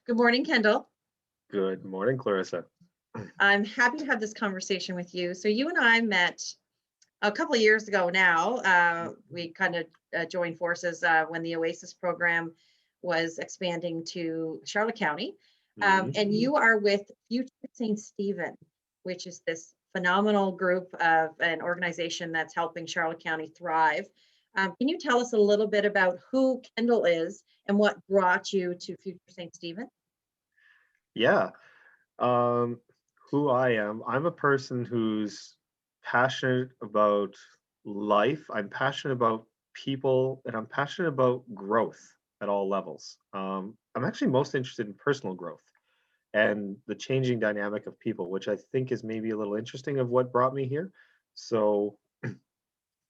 Good morning, Kendall. Good morning, Clarissa. I'm happy to have this conversation with you. So you and I met a couple of years ago now. We kind of joined forces when the Oasis program was expanding to Charlotte County. Mhm. And you are with Future St. Stephen, which is this phenomenal group of an organization that's helping Charlotte County thrive. Can you tell us a little bit about who Kendall is and what brought you to Future St. Stephen? Yeah. Um, who I am, I'm a person who's passionate about life. I'm passionate about people, and I'm passionate about growth at all levels. I'm actually most interested in personal growth and the changing dynamic of people, which I think is maybe a little interesting of what brought me here. So,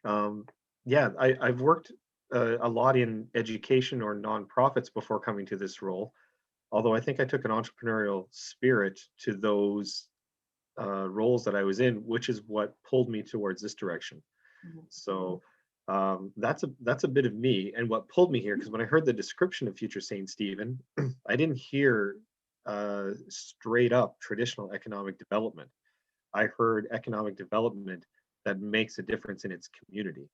um, yeah, I've worked a lot in education or nonprofits before coming to this role, although I think I took an entrepreneurial spirit to those roles that I was in, which is what pulled me towards this direction. Mhm. So that's a bit of me and what pulled me here. Because when I heard the description of Future Saint Stephen, I didn't hear straight up traditional economic development. I heard economic development that makes a difference in its community.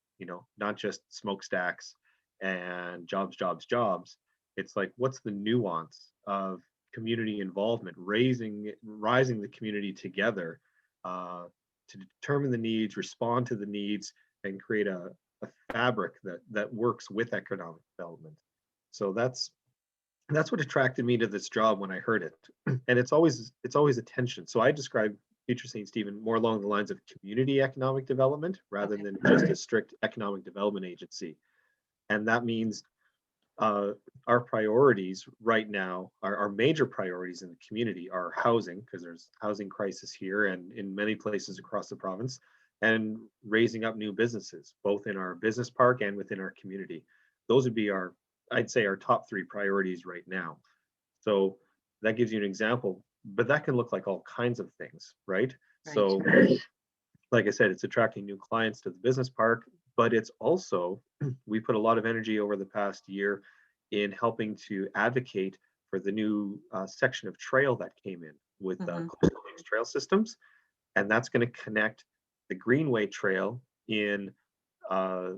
Not just smokestacks and jobs, jobs, jobs. It's like, what's the nuance of community involvement, rising the community together uh, to determine the needs, respond to the needs, and create a fabric that works with economic development. So that's what attracted me to this job when I heard it. And it's always a tension. So I describe Future St. Stephen more along the lines of community economic development rather Okay. than just a strict economic development agency. And that means our priorities right now, our major priorities in the community are housing, because there's housing crisis here and in many places across the province, and raising up new businesses, both in our business park and within our community. Those would be I'd say, our top three priorities right now. So that gives you an example, but that can look like all kinds of things, right? Right. So, like I said, it's attracting new clients to the business park, but it's also, we put a lot of energy over the past year in helping to advocate for the new section of trail that came in with Hmm. Coastal Lakes Trail Systems. And that's going to connect the Greenway Trail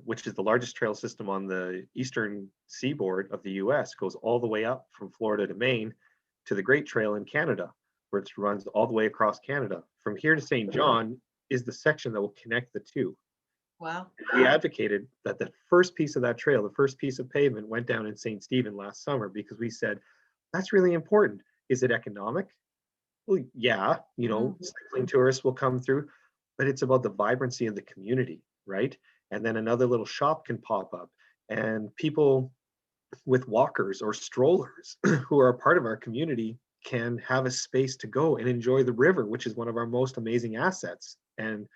which is the largest trail system on the eastern seaboard of the US, goes all the way up from Florida to Maine, to the Great Trail in Canada, which runs all the way across Canada. From here to St. John is the section that will connect the two. Wow. We advocated that the first piece of that trail, the first piece of pavement, went down in St. Stephen last summer because we said, that's really important. Is it economic? Well, yeah, Mhm. cycling tourists will come through, but it's about the vibrancy of the community, right? And then another little shop can pop up, and people with walkers or strollers who are a part of our community can have a space to go and enjoy the river, which is one of our most amazing assets. And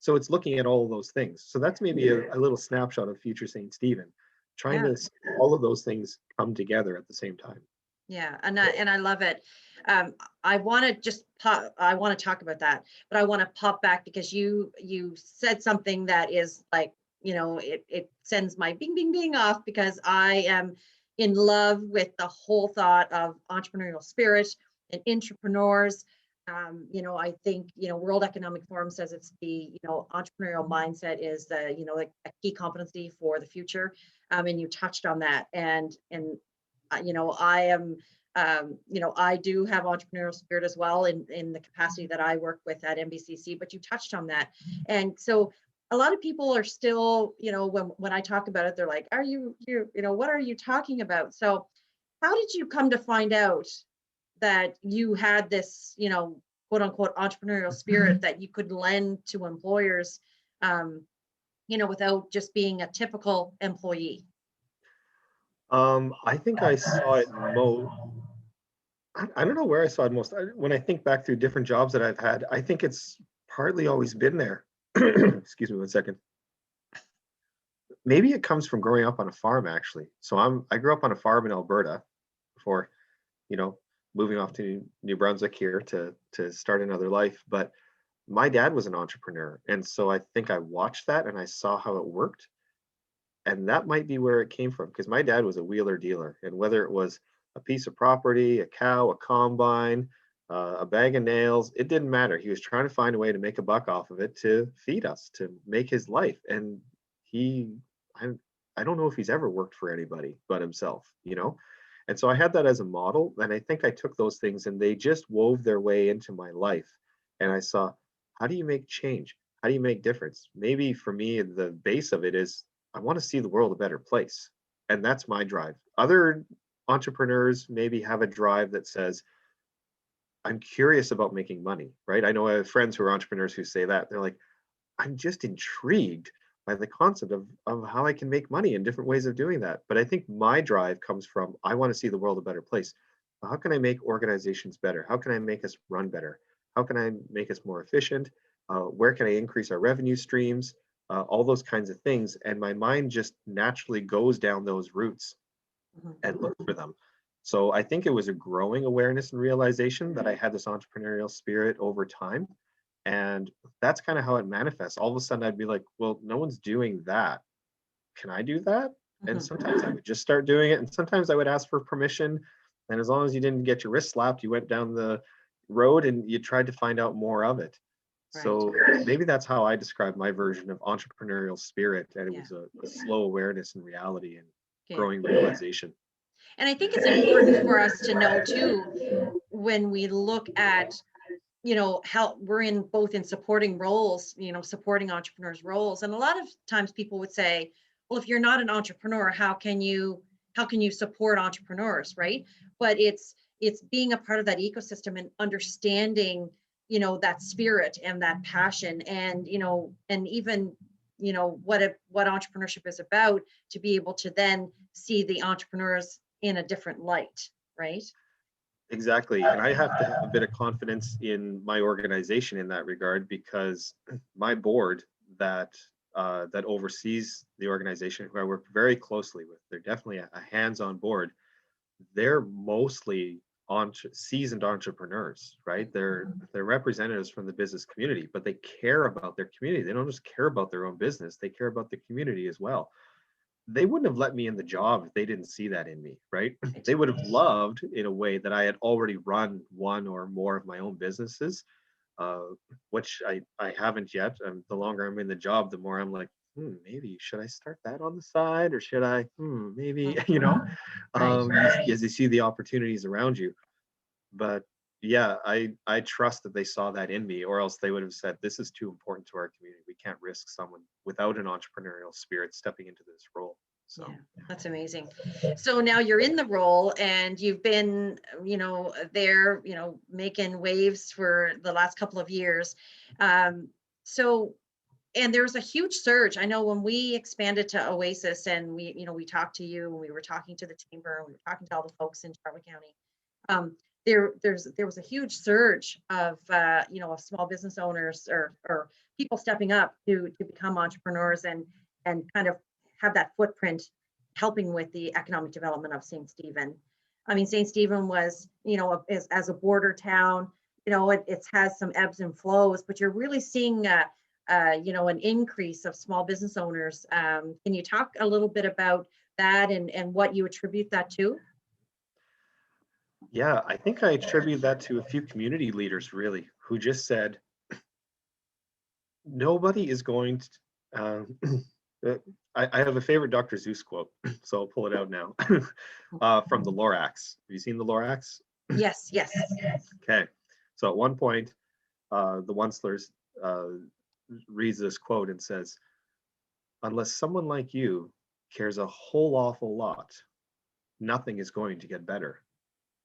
so it's looking at all of those things. So that's maybe a little snapshot of Future St. Stephen, trying Yeah. to see all of those things come together at the same time. Yeah. And I love it. Um, I want to just pop, I want to talk about that, but I want to pop back because you said something that is like, it sends my bing bing bing off because I am in love with the whole thought of entrepreneurial spirit and entrepreneurs. I think, World Economic Forum says it's the entrepreneurial mindset is like a key competency for the future. And you touched on that. I am, I do have entrepreneurial spirit as well in the capacity that I work with at MBCC, but you touched on that. And so a lot of people are still, when I talk about it, they're like, what are you talking about? So how did you come to find out that you had this, quote unquote, entrepreneurial spirit that you could lend to employers, um, without just being a typical employee? I think I saw it most. I don't know where I saw it most. When I think back through different jobs that I've had, I think it's partly always been there. Excuse me one second. Maybe it comes from growing up on a farm, actually. So I grew up on a farm in Alberta before, you know, moving off to New Brunswick here to start another life. But my dad was an entrepreneur, and so I think I watched that and I saw how it worked, and that might be where it came from because my dad was a wheeler dealer, and whether it was a piece of property, a cow, a combine, a bag of nails. It didn't matter. He was trying to find a way to make a buck off of it to feed us, to make his life. And he, I, I don't know if he's ever worked for anybody but himself, you know? And so I had that as a model. And I think I took those things and they just wove their way into my life. And I saw, how do you make change? How do you make difference? Maybe for me, the base of it is I want to see the world a better place. And that's my drive. Other entrepreneurs maybe have a drive that says, I'm curious about making money, right? I know I have friends who are entrepreneurs who say that. They're like, I'm just intrigued by the concept of how I can make money and different ways of doing that. But I think my drive comes from I want to see the world a better place. How can I make organizations better? How can I make us run better? How can I make us more efficient? Where can I increase our revenue streams? All those kinds of things. And my mind just naturally goes down those routes and look for them. So I think it was a growing awareness and realization that I had this entrepreneurial spirit over time. And that's kind of how it manifests. All of a sudden, I'd be like, well, no one's doing that. Can I do that? And sometimes I would just start doing it. And sometimes I would ask for permission. And as long as you didn't get your wrist slapped, you went down the road and you tried to find out more of it. Right. So maybe that's how I describe my version of entrepreneurial spirit. And it Yeah. was a slow awareness and reality and Good. growing realization. And I think it's important for us to know too, when we look at, how we're in both in supporting roles, supporting entrepreneurs roles. And a lot of times people would say, well, if you're not an entrepreneur, how can you support entrepreneurs, right? But it's being a part of that ecosystem and understanding, that spirit and that passion and, and even, what entrepreneurship is about, to be able to then see the entrepreneurs in a different light, right? Exactly. And I have to have a bit of confidence in my organization in that regard because my board that oversees the organization, who I work very closely with, they're definitely a hands-on board. They're mostly seasoned entrepreneurs, right? They're representatives from the business community, but they care about their community. They don't just care about their own business, they care about the community as well. They wouldn't have let me in the job if they didn't see that in me, right? They would have loved in a way that I had already run one or more of my own businesses, uh, which I haven't yet. And the longer I'm in the job, the more I'm like, maybe should I start that on the side or should I, maybe, Right. as you see the opportunities around you. But yeah, I trust that they saw that in me, or else they would have said, this is too important to our community. We can't risk someone without an entrepreneurial spirit stepping into this role. So Yeah, that's amazing. So now you're in the role and you've been, there, making waves for the last couple of years. So, and there's a huge surge. I know when we expanded to Oasis and we talked to you and we were talking to the chamber and we were talking to all the folks in Charlotte County. There was a huge surge of, of small business owners or people stepping up to become entrepreneurs and kind of have that footprint helping with the economic development of St. Stephen. I mean, St. Stephen was, as a border town, it has some ebbs and flows, but you're really seeing, an increase of small business owners. Can you talk a little bit about that and what you attribute that to? yeah, I think I attribute that to a few community leaders really who just said, nobody is going to, I have a favorite Dr. Seuss quote, so I'll pull it out now, from the Lorax. Have you seen the Lorax? Yes, yes. Okay. So at one point, the Onslers reads this quote and says, unless someone like you cares a whole awful lot, nothing is going to get better.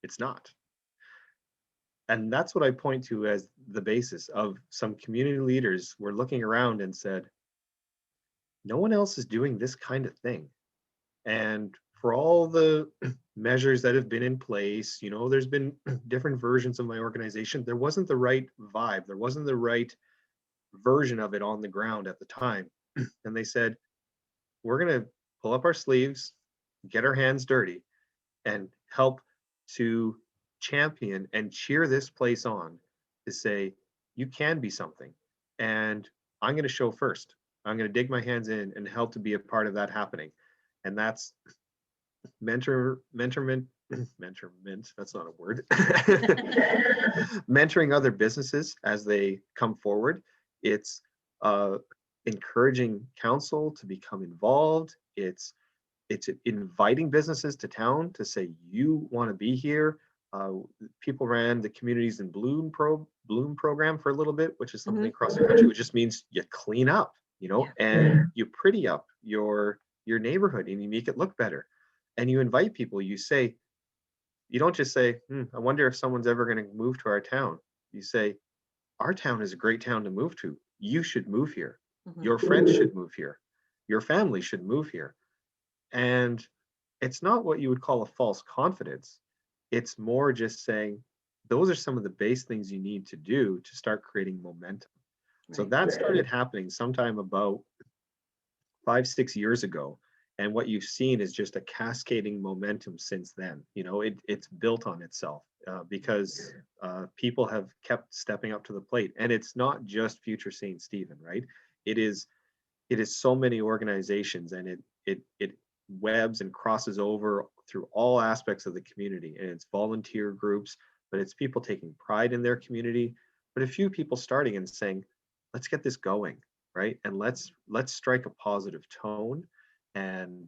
It's not. And that's what I point to as the basis of some community leaders were looking around and said, no one else is doing this kind of thing. And for all the measures that have been in place, there's been different versions of my organization. There wasn't the right vibe. There wasn't the right version of it on the ground at the time. And they said, we're going to pull up our sleeves, get our hands dirty, and help to champion and cheer this place on to say, you can be something. And I'm going to show first. I'm going to dig my hands in and help to be a part of that happening. And that's mentorment, mentorment, that's not a word. Mentoring other businesses as they come forward. It's uh, encouraging council to become involved. It's inviting businesses to town to say you want to be here. Uh, People ran the Communities in Bloom program for a little bit, which is something Mhm. across the country, which just means you clean up, Yeah. and you pretty up your neighborhood and you make it look better. And you invite people. You don't just say, I wonder if someone's ever going to move to our town. You say, our town is a great town to move to. You should move here. Mhm. Your friends should move here. Your family should move here. And it's not what you would call a false confidence. It's more just saying, those are some of the base things you need to do to start creating momentum. So Right. that started happening sometime about 5, 6 years ago. And what you've seen is just a cascading momentum since then. It's built on itself because people have kept stepping up to the plate. And it's not just Future St. Stephen, right? It is it is so many organizations, and it webs and crosses over through all aspects of the community, and it's volunteer groups, but it's people taking pride in their community, but a few people starting and saying, let's get this going, right? And let's strike a positive tone, and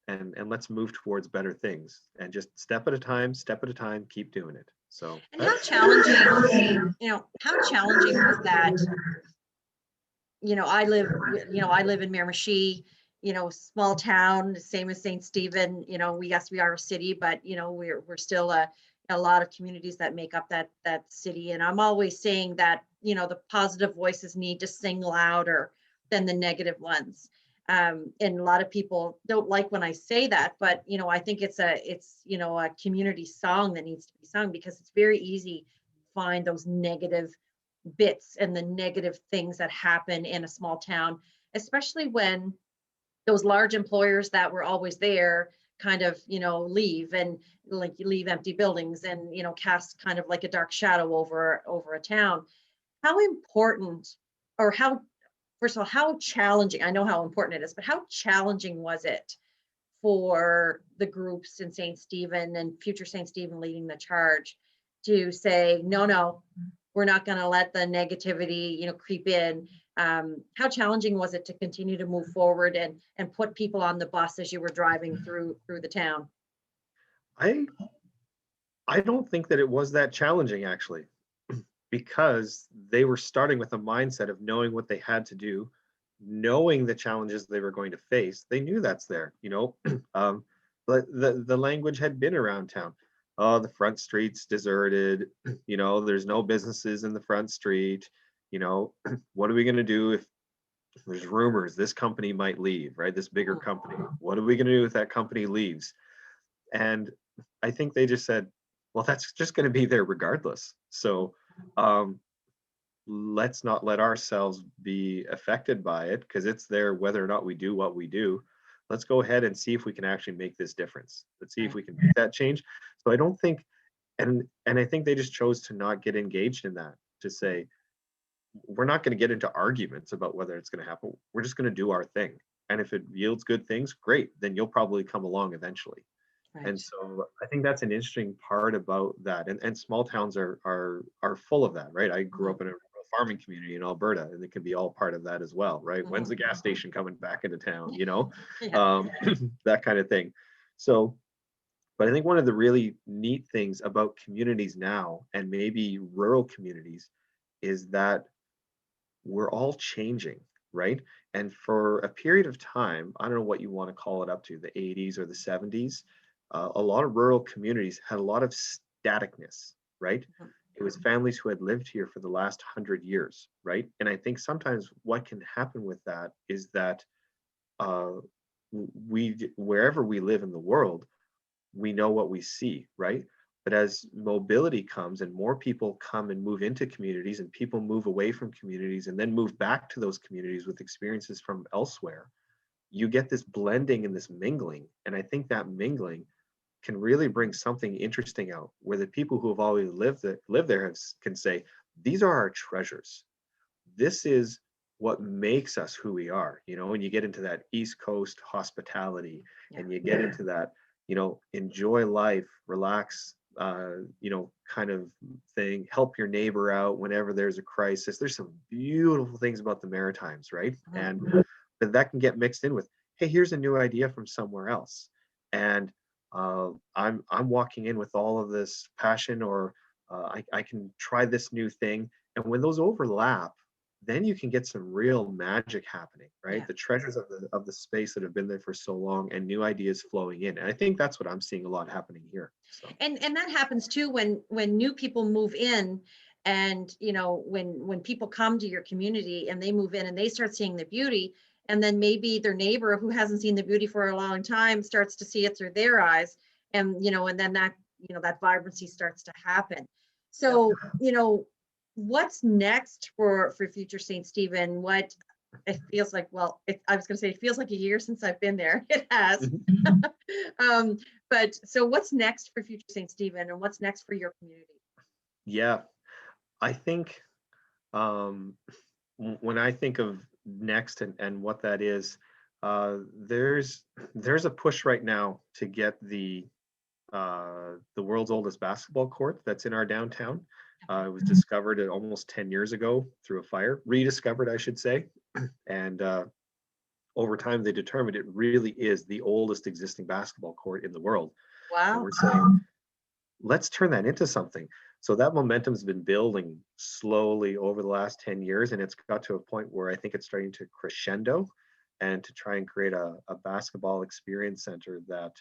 and let's move towards better things, and just step at a time, keep doing it. So And how that's challenging, how challenging was that? I live in Miramichi, small town, same as St. Stephen. Yes, we are a city, but we're still a lot of communities that make up that city. And I'm always saying that, the positive voices need to sing louder than the negative ones. And a lot of people don't like when I say that, but I think it's a community song that needs to be sung, because it's very easy to find those negative bits and the negative things that happen in a small town, especially when those large employers that were always there kind of, leave, and like you leave empty buildings, and cast kind of like a dark shadow over a town. How important, or how first of all, how challenging, I know how important it is, but how challenging was it for the groups in St. Stephen and Future St. Stephen leading the charge to say, no, no, we're not going to let the negativity, creep in. How challenging was it to continue to move forward and put people on the bus as you were driving through the town? I I don't think that it was that challenging, actually, because they were starting with a mindset of knowing what they had to do, knowing the challenges they were going to face. They knew that's there. But the language had been around town. Oh, the front street's deserted. There's no businesses in the front street. What are we going to do if there's rumors this company might leave, right? This bigger company. What are we going to do if that company leaves? And I think they just said, well, that's just going to be there regardless. So um, let's not let ourselves be affected by it, because it's there whether or not we do what we do. Let's go ahead and see if we can actually make this difference. Let's see if Right. we can make that change. So I don't think, and I think they just chose to not get engaged in that, to say, we're not going to get into arguments about whether it's going to happen. We're just going to do our thing. And if it yields good things, great, then you'll probably come along eventually. And Right. so I think that's an interesting part about that. And small towns are full of that, right? I grew Mhm. up in a rural farming community in Alberta, and it can be all part of that as well, right? When's Mhm. the gas station coming back into town, Yeah. um, that kind of thing. So, but I think one of the really neat things about communities now, and maybe rural communities, is that we're all changing, right? And for a period of time, I don't know what you want to call it, up to the 80s or the 70s, a lot of rural communities had a lot of staticness, right? Mhm. It was families who had lived here for the last 100 years, right? And I think sometimes what can happen with that is that uh, wherever we live in the world, we know what we see, right? But as mobility comes and more people come and move into communities, and people move away from communities and then move back to those communities with experiences from elsewhere, you get this blending and this mingling. And I think that mingling can really bring something interesting out, where the people who have always lived there can say, these are our treasures. This is what makes us who we are, and you get into that East Coast hospitality, Yeah. and you get into that, enjoy life, relax, kind of thing, help your neighbor out whenever there's a crisis. There's some beautiful things about the Maritimes, right? Mhm. And but that can get mixed in with, hey, here's a new idea from somewhere else. And I'm walking in with all of this passion, or I can try this new thing. And when those overlap, then you can get some real magic happening, right? Yeah. The treasures of the space that have been there for so long, and new ideas flowing in. And I think that's what I'm seeing a lot happening here. So And that happens too when new people move in, and when people come to your community and they move in and they start seeing the beauty, and then maybe their neighbor who hasn't seen the beauty for a long time starts to see it through their eyes, and then that vibrancy starts to happen. yeah. So what's next for future St. Stephen? What it feels like, well, I was going to say it feels like a year since I've been there. It has. Mhm. um, but so what's next for future St. Stephen, and what's next for your community? Yeah, I think um, when I think of next and what that is, there's a push right now to get the world's oldest basketball court that's in our downtown. Okay. It was discovered almost 10 years ago through a fire, rediscovered, I should say. And over time, they determined it really is the oldest existing basketball court in the world. And Wow. we're saying, let's turn that into something. So that momentum's been building slowly over the last 10 years, and it's got to a point where I think it's starting to crescendo, and to try and create a basketball experience center that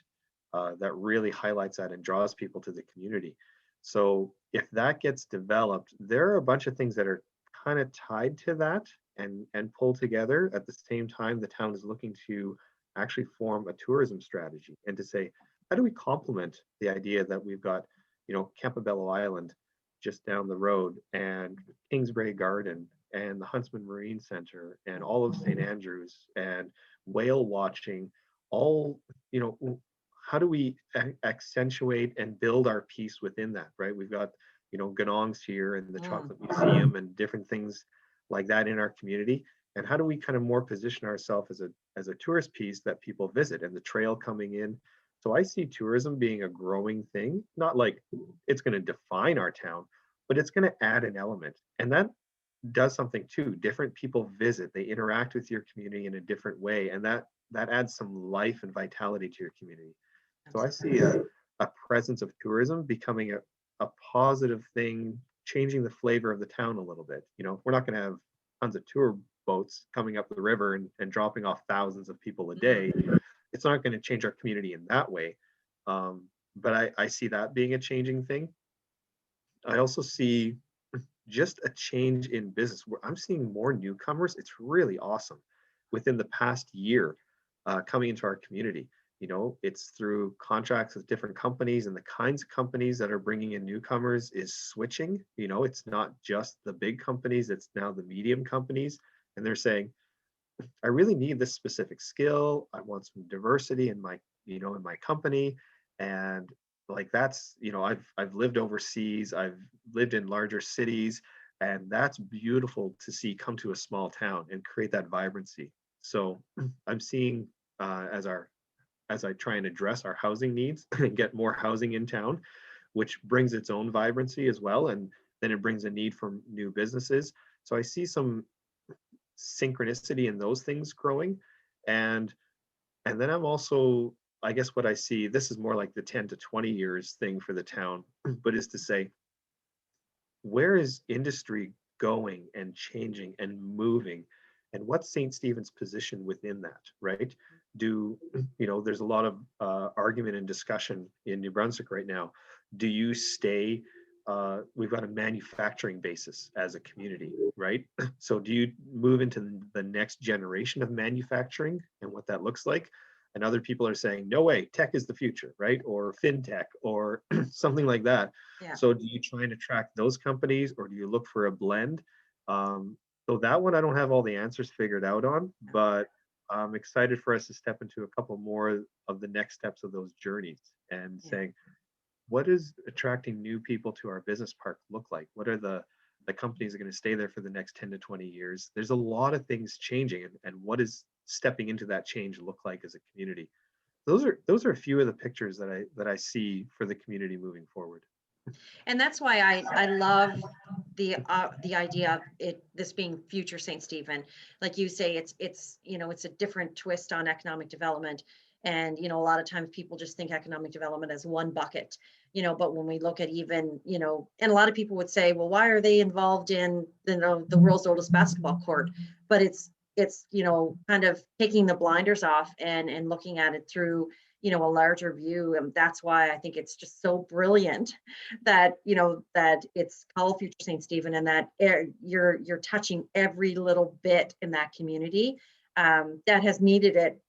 really highlights that and draws people to the community. So if that gets developed, there are a bunch of things that are kind of tied to that and pull together. At the same time, the town is looking to actually form a tourism strategy and to say, how do we complement the idea that we've got, Campobello Island just down the road, and Kingsbrae Garden, and the Huntsman Marine Center, and all of St. Andrews, and whale watching, all, how do we accentuate and build our piece within that, right? We've got, Ganongs here and the Mm. Chocolate Museum and different things like that in our community. And how do we kind of more position ourselves as a tourist piece that people visit, and the trail coming in. So I see tourism being a growing thing, not like it's going to define our town, but it's going to add an element. And that does something too. Different people visit, they interact with your community in a different way, and that adds some life and vitality to your community. So I see Absolutely. a presence of tourism becoming a positive thing, changing the flavor of the town a little bit. We're not going to have tons of tour boats coming up the river and dropping off thousands of people a day. Mm. It's not going to change our community in that way. But I see that being a changing thing. I also see just a change in business where I'm seeing more newcomers. It's really awesome within the past year coming into our community. It's through contracts with different companies, and the kinds of companies that are bringing in newcomers is switching. It's not just the big companies, it's now the medium companies. And they're saying, I really need this specific skill. I want some diversity in my company. And like that's, I've lived overseas, I've lived in larger cities, and that's beautiful to see come to a small town and create that vibrancy. So I'm seeing as I try and address our housing needs and get more housing in town, which brings its own vibrancy as well. And then it brings a need for new businesses. So I see some synchronicity in those things growing. And then I'm also, I guess what I see, this is more like the 10 to 20 years thing for the town, but is to say, where is industry going and changing and moving, and what's St. Stephen's position within that, right? There's a lot of argument and discussion in New Brunswick right now. Do you stay, we've got a manufacturing basis as a community, right? So do you move into the next generation of manufacturing and what that looks like? And other people are saying, no way, tech is the future, right? Or fintech or something like that. Yeah. So do you try and attract those companies, or do you look for a blend? Um, so that one I don't have all the answers figured out on, but I'm excited for us to step into a couple more of the next steps of those journeys and Yeah. saying, what does attracting new people to our business park look like? What are the companies that are going to stay there for the next 10 to 20 years? There's a lot of things changing, and what does stepping into that change look like as a community? those are a few of the pictures that I see for the community moving forward. And that's why I love the idea of this being future St. Stephen. Like you say, it's it's a different twist on economic development. And a lot of times people just think economic development as one bucket, but when we look at even, and a lot of people would say, well, why are they involved in the world's oldest basketball court? But it's kind of taking the blinders off and looking at it through a larger view. And that's why I think it's just so brilliant that that it's called Future St. Stephen, and that you're touching every little bit in that community that has needed it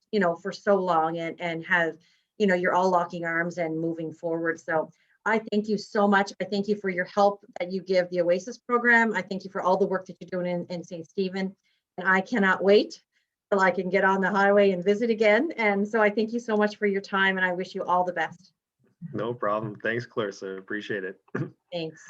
for so long, and have you're all locking arms and moving forward. So I thank you so much. I thank you for your help that you give the Oasis program. I thank you for all the work that you're doing in St. Stephen, and I cannot wait till I can get on the highway and visit again. And so I thank you so much for your time, and I wish you all the best. No problem. Thanks, Clarissa. Appreciate it. Thanks.